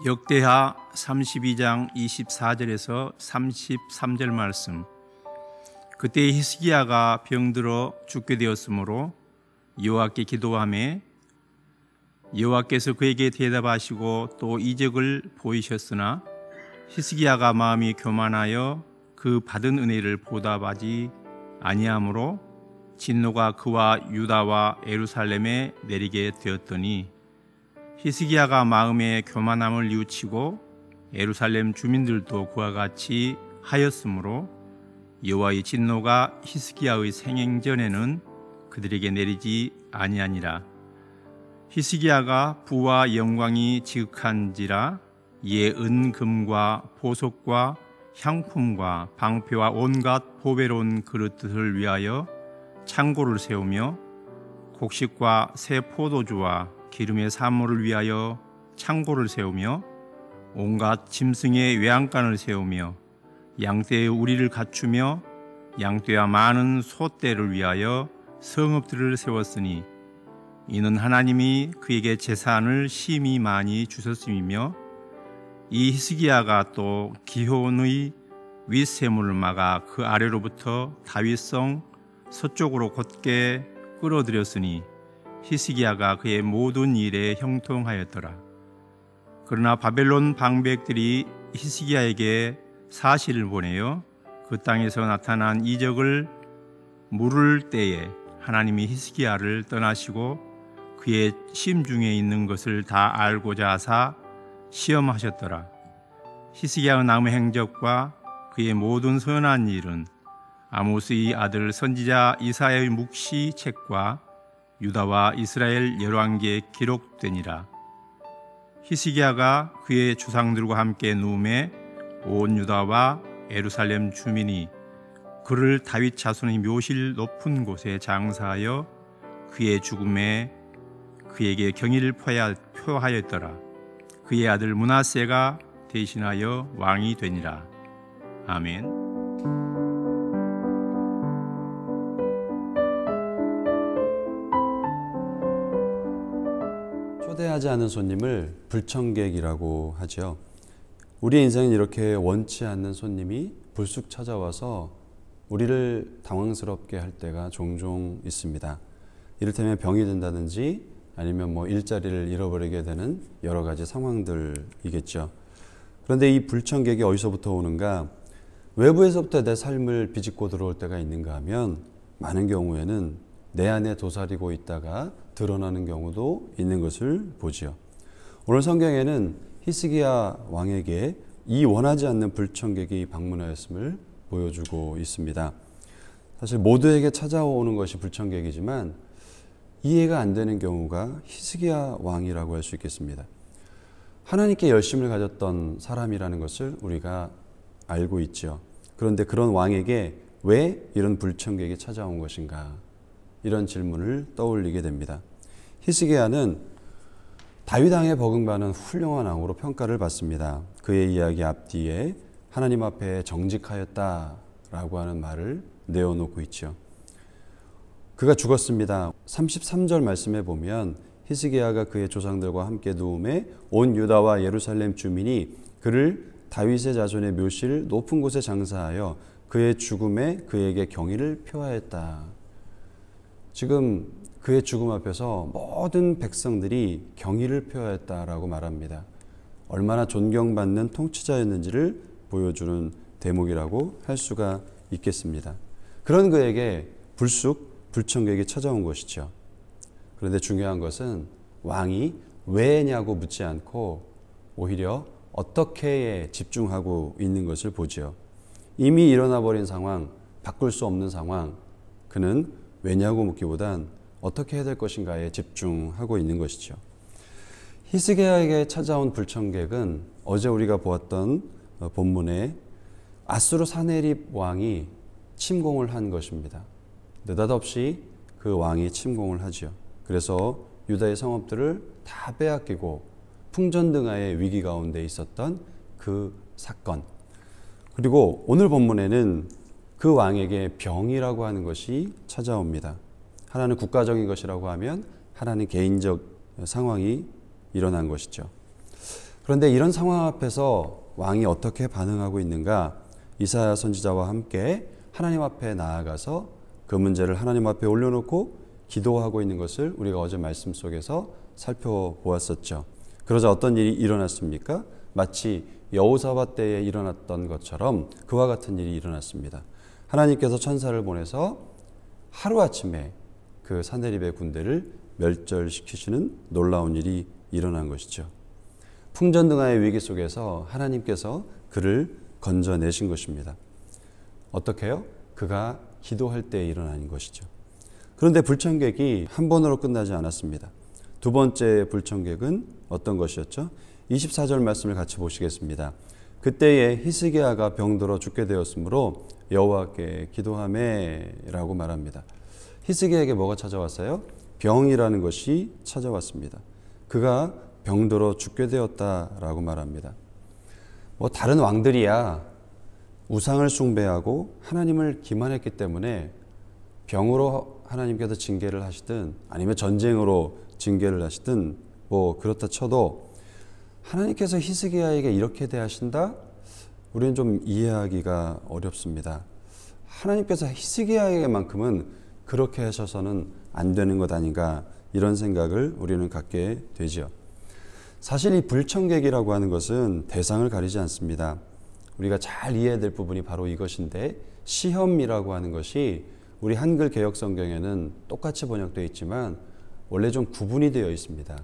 역대하 32장 24절에서 33절 말씀. 그때 히스기야가 병들어 죽게 되었으므로 여호와께 기도하매 여호와께서 그에게 대답하시고 또 이적을 보이셨으나 히스기야가 마음이 교만하여 그 받은 은혜를 보답하지 아니하므로 진노가 그와 유다와 예루살렘에 내리게 되었더니 히스기야가 마음의 교만함을 뉘우치고 예루살렘 주민들도 그와 같이 하였으므로 여호와의 진노가 히스기야의 생행전에는 그들에게 내리지 아니하니라. 히스기야가 부와 영광이 지극한지라 이에 은금과 보석과 향품과 방패와 온갖 보배로운 그릇들을 위하여 창고를 세우며 곡식과 새 포도주와 기름의 산모를 위하여 창고를 세우며 온갖 짐승의 외양간을 세우며 양떼의 우리를 갖추며 양떼와 많은 소떼를 위하여 성읍들을 세웠으니 이는 하나님이 그에게 재산을 심히 많이 주셨음이며 이 히스기야가 또 기혼의 윗세물을 막아 그 아래로부터 다윗성 서쪽으로 곧게 끌어들였으니 히스기야가 그의 모든 일에 형통하였더라. 그러나 바벨론 방백들이 히스기야에게 사실을 보내어 그 땅에서 나타난 이적을 물을 때에 하나님이 히스기야를 떠나시고 그의 심중에 있는 것을 다 알고자 하사 시험하셨더라. 히스기야의 남은 행적과 그의 모든 선한 일은 아모스의 아들 선지자 이사야의 묵시 책과 유다와 이스라엘 열왕기에 기록되니라. 히스기야가 그의 조상들과 함께 누움에 온 유다와 예루살렘 주민이 그를 다윗 자손의 묘실 높은 곳에 장사하여 그의 죽음에 그에게 경의를 표하였더라. 그의 아들 므낫세가 대신하여 왕이 되니라. 아멘. 초대하지 않은 손님을 불청객이라고 하죠. 우리의 인생은 이렇게 원치 않는 손님이 불쑥 찾아와서 우리를 당황스럽게 할 때가 종종 있습니다. 이를테면 병이 든다든지 아니면 일자리를 잃어버리게 되는 여러 가지 상황들이겠죠. 그런데 이 불청객이 어디서부터 오는가? 외부에서부터 내 삶을 비집고 들어올 때가 있는가 하면 많은 경우에는 내 안에 도사리고 있다가 드러나는 경우도 있는 것을 보지요. 오늘 성경에는 히스기야 왕에게 이 원하지 않는 불청객이 방문하였음을 보여주고 있습니다. 사실 모두에게 찾아오는 것이 불청객이지만 이해가 안 되는 경우가 히스기야 왕이라고 할 수 있겠습니다. 하나님께 열심을 가졌던 사람이라는 것을 우리가 알고 있죠. 그런데 그런 왕에게 왜 이런 불청객이 찾아온 것인가? 이런 질문을 떠올리게 됩니다. 히스기야는 다윗 왕에 버금가는 훌륭한 왕으로 평가를 받습니다. 그의 이야기 앞뒤에 하나님 앞에 정직하였다라고 하는 말을 내어놓고 있죠. 그가 죽었습니다. 33절 말씀에 보면 히스기야가 그의 조상들과 함께 누움에 온 유다와 예루살렘 주민이 그를 다윗의 자손의 묘실 높은 곳에 장사하여 그의 죽음에 그에게 경의를 표하였다. 지금 그의 죽음 앞에서 모든 백성들이 경의를 표하였다라고 말합니다. 얼마나 존경받는 통치자였는지를 보여주는 대목이라고 할 수가 있겠습니다. 그런 그에게 불쑥 불청객이 찾아온 것이죠. 그런데 중요한 것은 왕이 왜냐고 묻지 않고 오히려 어떻게에 집중하고 있는 것을 보죠. 이미 일어나 버린 상황, 바꿀 수 없는 상황, 그는 왜냐고 묻기보단 어떻게 해야 될 것인가에 집중하고 있는 것이죠. 히스기야에게 찾아온 불청객은 어제 우리가 보았던 본문에 아수르 사네립 왕이 침공을 한 것입니다. 느닷없이 그 왕이 침공을 하죠. 그래서 유다의 성읍들을 다 빼앗기고 풍전등화의 위기 가운데 있었던 그 사건. 그리고 오늘 본문에는 그 왕에게 병이라고 하는 것이 찾아옵니다. 하나는 국가적인 것이라고 하면 하나는 개인적 상황이 일어난 것이죠. 그런데 이런 상황 앞에서 왕이 어떻게 반응하고 있는가? 이사야 선지자와 함께 하나님 앞에 나아가서 그 문제를 하나님 앞에 올려놓고 기도하고 있는 것을 우리가 어제 말씀 속에서 살펴보았었죠. 그러자 어떤 일이 일어났습니까? 마치 여호사밧 때에 일어났던 것처럼 그와 같은 일이 일어났습니다. 하나님께서 천사를 보내서 하루아침에 그 사네립의 군대를 멸절시키시는 놀라운 일이 일어난 것이죠. 풍전등화의 위기 속에서 하나님께서 그를 건져내신 것입니다. 어떻게요? 그가 기도할 때 일어난 것이죠. 그런데 불청객이 한 번으로 끝나지 않았습니다. 두 번째 불청객은 어떤 것이었죠? 24절 말씀을 같이 보시겠습니다. 그때에 히스기야가 병들어 죽게 되었으므로 여호와께 기도하매 라고 말합니다. 히스기야에게 뭐가 찾아왔어요? 병이라는 것이 찾아왔습니다. 그가 병들어 죽게 되었다라고 말합니다. 다른 왕들이야 우상을 숭배하고 하나님을 기만했기 때문에 병으로 하나님께서 징계를 하시든 아니면 전쟁으로 징계를 하시든 그렇다 쳐도 하나님께서 히스기야에게 이렇게 대하신다? 우리는 좀 이해하기가 어렵습니다. 하나님께서 히스기야에게만큼은 그렇게 하셔서는 안 되는 것 아닌가 이런 생각을 우리는 갖게 되지요. 사실 이 불청객이라고 하는 것은 대상을 가리지 않습니다. 우리가 잘 이해해야 될 부분이 바로 이것인데 시험이라고 하는 것이 우리 한글 개역 성경에는 똑같이 번역되어 있지만 원래 좀 구분이 되어 있습니다.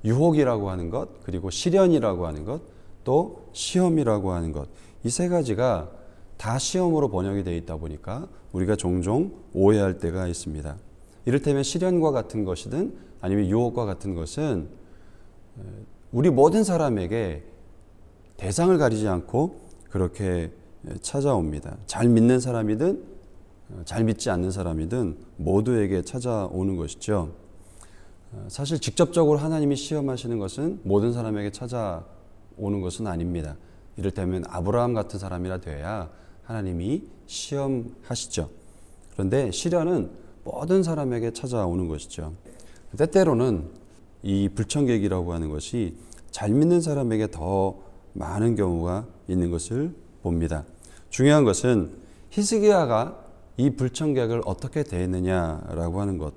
유혹이라고 하는 것, 그리고 시련이라고 하는 것, 또 시험이라고 하는 것, 이 세 가지가 다 시험으로 번역이 되어 있다 보니까 우리가 종종 오해할 때가 있습니다. 이를테면 시련과 같은 것이든 아니면 유혹과 같은 것은 우리 모든 사람에게 대상을 가리지 않고 그렇게 찾아옵니다. 잘 믿는 사람이든 잘 믿지 않는 사람이든 모두에게 찾아오는 것이죠. 사실 직접적으로 하나님이 시험하시는 것은 모든 사람에게 찾아오는 것은 아닙니다. 이를테면 아브라함 같은 사람이라 돼야 하나님이 시험하시죠. 그런데 시련은 모든 사람에게 찾아오는 것이죠. 때때로는 이 불청객이라고 하는 것이 잘 믿는 사람에게 더 많은 경우가 있는 것을 봅니다. 중요한 것은 히스기야가 이 불청객을 어떻게 대했느냐라고 하는 것.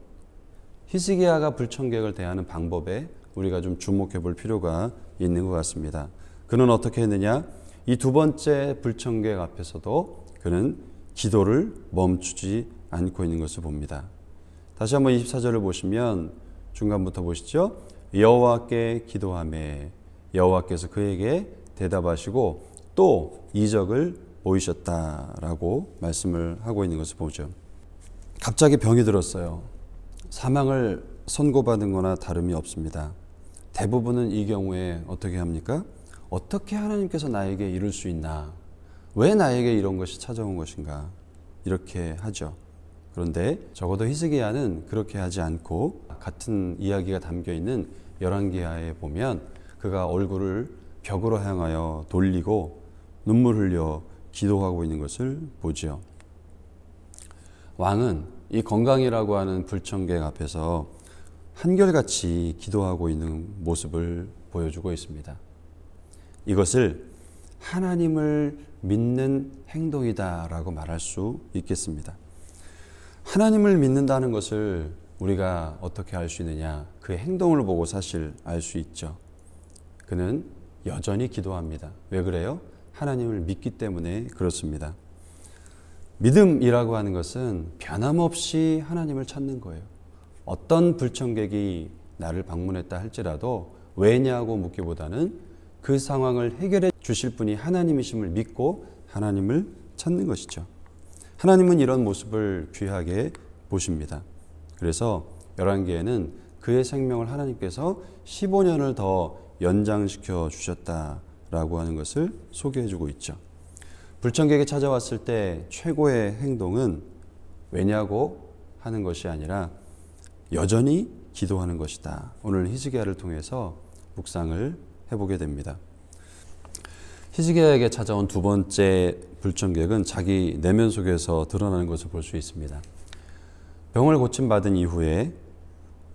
히스기야가 불청객을 대하는 방법에 우리가 좀 주목해 볼 필요가 있는 것 같습니다. 그는 어떻게 했느냐? 이 두 번째 불청객 앞에서도 그는 기도를 멈추지 않고 있는 것을 봅니다. 다시 한번 24절을 보시면 중간부터 보시죠. 여호와께 기도하매 여호와께서 그에게 대답하시고 또 이적을 보이셨다라고 말씀을 하고 있는 것을 보죠. 갑자기 병이 들었어요. 사망을 선고받은 거나 다름이 없습니다. 대부분은 이 경우에 어떻게 합니까? 어떻게 하나님께서 나에게 이룰 수 있나? 왜 나에게 이런 것이 찾아온 것인가? 이렇게 하죠. 그런데 적어도 히스기야는 그렇게 하지 않고 같은 이야기가 담겨있는 열왕기하에 보면 그가 얼굴을 벽으로 향하여 돌리고 눈물 흘려 기도하고 있는 것을 보죠. 왕은 이 건강이라고 하는 불청객 앞에서 한결같이 기도하고 있는 모습을 보여주고 있습니다. 이것을 하나님을 믿는 행동이다라고 말할 수 있겠습니다. 하나님을 믿는다는 것을 우리가 어떻게 알 수 있느냐? 그의 행동을 보고 사실 알 수 있죠. 그는 여전히 기도합니다. 왜 그래요? 하나님을 믿기 때문에 그렇습니다. 믿음이라고 하는 것은 변함없이 하나님을 찾는 거예요. 어떤 불청객이 나를 방문했다 할지라도 왜냐고 묻기보다는 그 상황을 해결해 주실 분이 하나님이심을 믿고 하나님을 찾는 것이죠. 하나님은 이런 모습을 귀하게 보십니다. 그래서 열왕기에는 그의 생명을 하나님께서 15년을 더 연장시켜 주셨다라고 하는 것을 소개해 주고 있죠. 불청객이 찾아왔을 때 최고의 행동은 왜냐고 하는 것이 아니라 여전히 기도하는 것이다. 오늘 히스기야를 통해서 묵상을 해보게 됩니다. 히스기야에게 찾아온 두 번째 불청객은 자기 내면 속에서 드러나는 것을 볼 수 있습니다. 병을 고침받은 이후에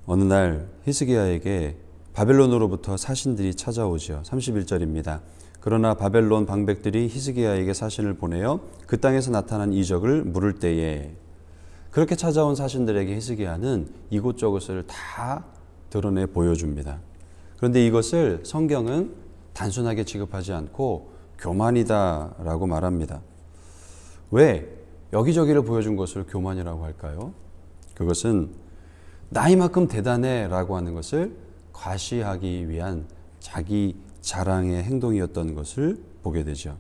어느 날 히스기야에게 바벨론으로부터 사신들이 찾아오지요. 31절입니다. 그러나 바벨론 방백들이 히스기야에게 사신을 보내어 그 땅에서 나타난 이적을 물을 때에, 그렇게 찾아온 사신들에게 히스기야는 이곳저곳을 다 드러내 보여줍니다. 그런데 이것을 성경은 단순하게 취급하지 않고 교만이다라고 말합니다. 왜 여기저기를 보여준 것을 교만이라고 할까요? 그것은 나이만큼 대단해라고 하는 것을 과시하기 위한 자기 자랑의 행동이었던 것을 보게 되죠.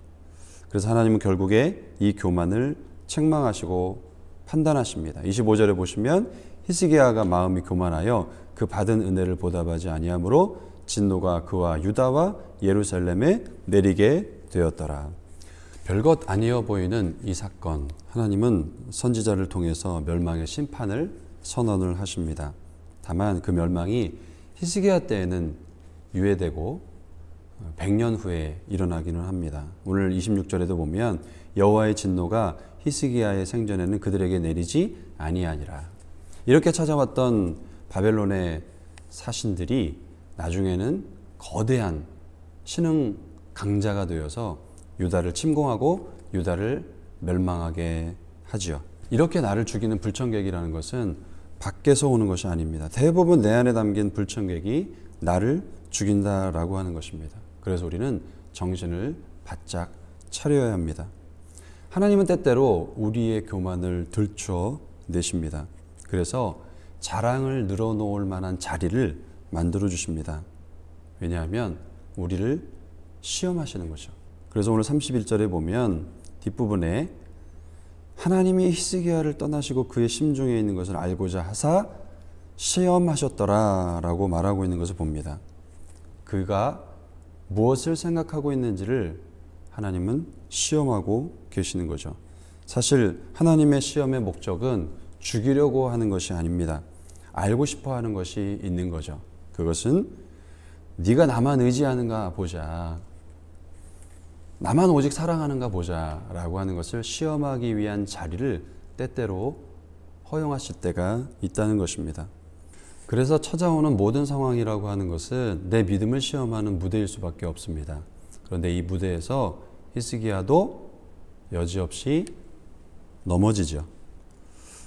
그래서 하나님은 결국에 이 교만을 책망하시고 판단하십니다. 25절에 보시면 히스기야가 마음이 교만하여 그 받은 은혜를 보답하지 아니하므로 진노가 그와 유다와 예루살렘에 내리게 되었더라. 별것 아니어 보이는 이 사건, 하나님은 선지자를 통해서 멸망의 심판을 선언을 하십니다. 다만 그 멸망이 히스기야 때에는 유예되고 100년 후에 일어나기는 합니다. 오늘 26절에도 보면 여호와의 진노가 히스기야의 생전에는 그들에게 내리지 아니하니라. 이렇게 찾아왔던 바벨론의 사신들이 나중에는 거대한 신흥 강자가 되어서 유다를 침공하고 유다를 멸망하게 하지요. 이렇게 나를 죽이는 불청객이라는 것은 밖에서 오는 것이 아닙니다. 대부분 내 안에 담긴 불청객이 나를 죽인다라고 하는 것입니다. 그래서 우리는 정신을 바짝 차려야 합니다. 하나님은 때때로 우리의 교만을 들춰내십니다. 그래서 자랑을 늘어놓을 만한 자리를 만들어 주십니다. 왜냐하면 우리를 시험하시는 거죠. 그래서 오늘 31절에 보면 뒷부분에 하나님이 히스기야를 떠나시고 그의 심중에 있는 것을 알고자 하사 시험하셨더라 라고 말하고 있는 것을 봅니다. 그가 무엇을 생각하고 있는지를 하나님은 시험하고 계시는 거죠. 사실 하나님의 시험의 목적은 죽이려고 하는 것이 아닙니다. 알고 싶어 하는 것이 있는 거죠. 그것은 네가 나만 의지하는가 보자, 나만 오직 사랑하는가 보자 라고 하는 것을 시험하기 위한 자리를 때때로 허용하실 때가 있다는 것입니다. 그래서 찾아오는 모든 상황이라고 하는 것은 내 믿음을 시험하는 무대일 수밖에 없습니다. 그런데 이 무대에서 히스기야도 여지없이 넘어지죠.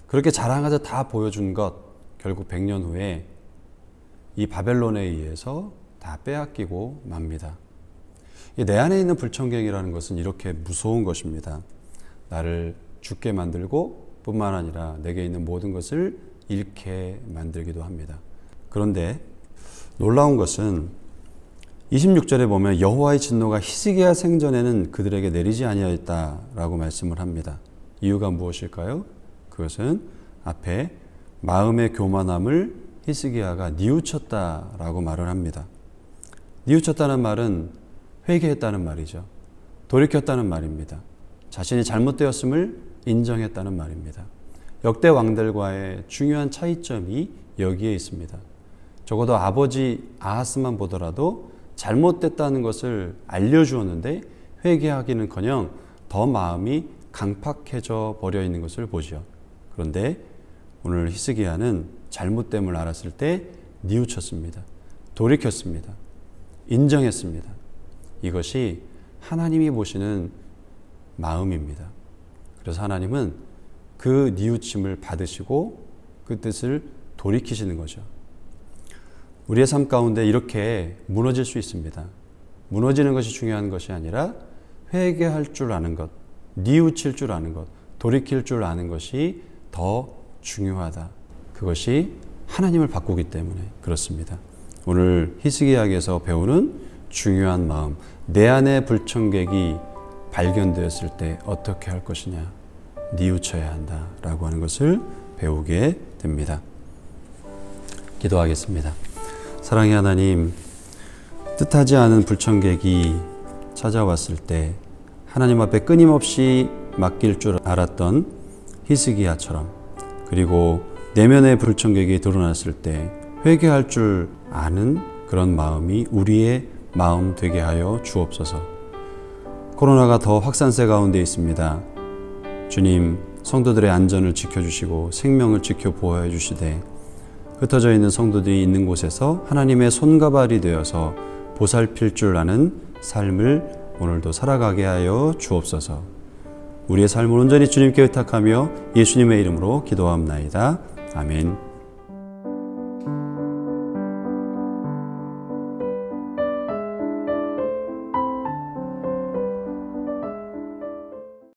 그렇게 자랑하자 다 보여준 것, 결국 100년 후에 이 바벨론에 의해서 다 빼앗기고 맙니다. 내 안에 있는 불청객이라는 것은 이렇게 무서운 것입니다. 나를 죽게 만들고 뿐만 아니라 내게 있는 모든 것을 잃게 만들기도 합니다. 그런데 놀라운 것은 26절에 보면 여호와의 진노가 히스기야 생전에는 그들에게 내리지 아니하였다라고 말씀을 합니다. 이유가 무엇일까요? 그것은 앞에 마음의 교만함을 히스기야가 뉘우쳤다라고 말을 합니다. 뉘우쳤다는 말은 회개했다는 말이죠. 돌이켰다는 말입니다. 자신이 잘못되었음을 인정했다는 말입니다. 역대 왕들과의 중요한 차이점이 여기에 있습니다. 적어도 아버지 아하스만 보더라도 잘못됐다는 것을 알려주었는데 회개하기는커녕 더 마음이 강팍해져 버려 있는 것을 보죠. 그런데 오늘 히스기야는 잘못됨을 알았을 때 뉘우쳤습니다. 돌이켰습니다. 인정했습니다. 이것이 하나님이 보시는 마음입니다. 그래서 하나님은 그 뉘우침을 받으시고 그 뜻을 돌이키시는 거죠. 우리의 삶 가운데 이렇게 무너질 수 있습니다. 무너지는 것이 중요한 것이 아니라 회개할 줄 아는 것, 뉘우칠 줄 아는 것, 돌이킬 줄 아는 것이 더 중요하다. 그것이 하나님을 바꾸기 때문에 그렇습니다. 오늘 히스기야에서 배우는 중요한 마음, 내 안에 불청객이 발견되었을 때 어떻게 할 것이냐, 뉘우쳐야 한다라고 하는 것을 배우게 됩니다. 기도하겠습니다. 사랑의 하나님, 뜻하지 않은 불청객이 찾아왔을 때 하나님 앞에 끊임없이 맡길 줄 알았던 히스기야처럼, 그리고 내면의 불청객이 드러났을 때 회개할 줄 아는 그런 마음이 우리의 마음 되게 하여 주옵소서. 코로나가 더 확산세 가운데 있습니다. 주님, 성도들의 안전을 지켜주시고 생명을 지켜 보호해 주시되 흩어져 있는 성도들이 있는 곳에서 하나님의 손가발이 되어서 보살필 줄 아는 삶을 오늘도 살아가게 하여 주옵소서. 우리의 삶을 온전히 주님께 의탁하며 예수님의 이름으로 기도합나이다. 아멘.